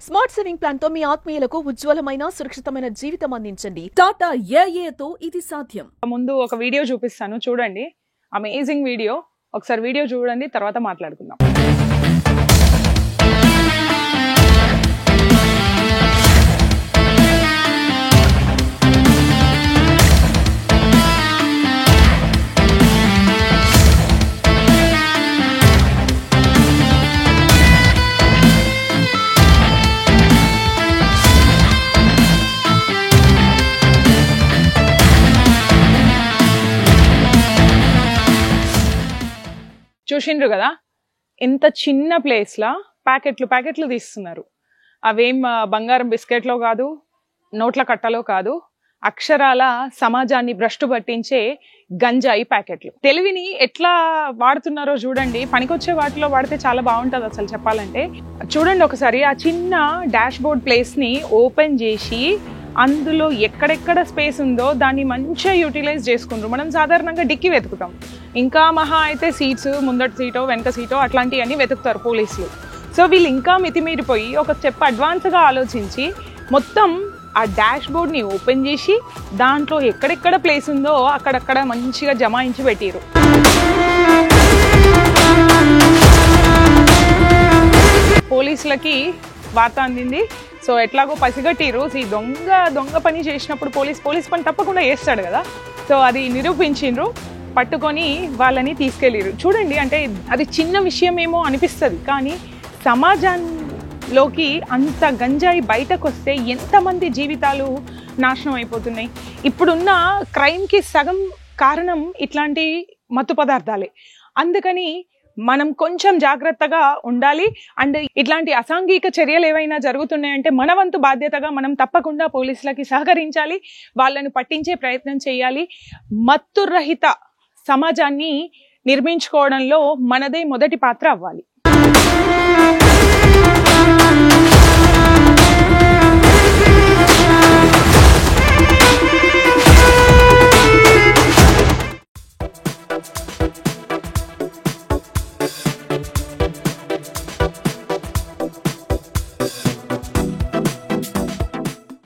Smart saving plan తో మీ ఆత్మీయులకు ఉజ్వలమైన సురక్షితమైన జీవితం అందించండి. టాటా ఏఏతో ఇది సాధ్యం. ముందు ఒక వీడియో చూపిస్తాను, చూడండి. Amazing video. ఒకసారి వీడియో చూడండి, తర్వాత మాట్లాడుకుందాం. చూసిండ్రు కదా, ఇంత చిన్న ప్లేస్లో ప్యాకెట్లు తీస్తున్నారు. అవేం బంగారం బిస్కెట్లో కాదు, నోట్ల కట్టలో కాదు, అక్షరాల సమాజాన్ని భ్రష్టు పట్టించే గంజాయి ప్యాకెట్లు. తెలివిని ఎట్లా వాడుతున్నారో చూడండి. పనికొచ్చే వాటిలో వాడితే చాలా బాగుంటుంది అసలు చెప్పాలంటే. చూడండి ఒకసారి, ఆ చిన్న డాష్ బోర్డ్ ప్లేస్ని ఓపెన్ చేసి అందులో ఎక్కడెక్కడ స్పేస్ ఉందో దాన్ని మంచిగా యూటిలైజ్ చేసుకుంటారు. మనం సాధారణంగా డిక్కీ వెతుకుతాం, ఇంకా మహా అయితే సీట్స్, ముందటి సీటో వెనక సీటో అట్లాంటివన్నీ వెతుకుతారు పోలీసులు. సో వీళ్ళు ఇంకా మితిమీరిపోయి ఒక స్టెప్ అడ్వాన్స్గా ఆలోచించి మొత్తం ఆ డాష్ బోర్డ్ని ఓపెన్ చేసి దాంట్లో ఎక్కడెక్కడ ప్లేస్ ఉందో అక్కడక్కడ మంచిగా జమాయించి పెట్టిరు. పోలీసులకి వార్త అందింది. సో ఎట్లాగో పసిగట్టిరు. ఈ దొంగ పని చేసినప్పుడు పోలీస్ పని తప్పకుండా చేస్తాడు కదా. సో అది నిరూపించిండ్రు, పట్టుకొని వాళ్ళని తీసుకెళ్ళిరు. చూడండి, అంటే అది చిన్న విషయమేమో అనిపిస్తుంది, కానీ సమాజంలోకి అంత గంజాయి బయటకు వస్తే ఎంతమంది జీవితాలు నాశనం అయిపోతున్నాయి. ఇప్పుడున్న క్రైమ్కి సగం కారణం ఇట్లాంటి మత్తు పదార్థాలే. అందుకని మనం కొంచెం జాగ్రత్తగా ఉండాలి. అండ్ ఇట్లాంటి అసాంఘిక చర్యలు ఏవైనా జరుగుతున్నాయంటే మన వంతు బాధ్యతగా మనం తప్పకుండా పోలీసులకి సహకరించాలి, వాళ్ళను పట్టించే ప్రయత్నం చేయాలి. మత్తు రహిత సమాజాన్ని నిర్మించుకోవడంలో మనదే మొదటి పాత్ర అవ్వాలి.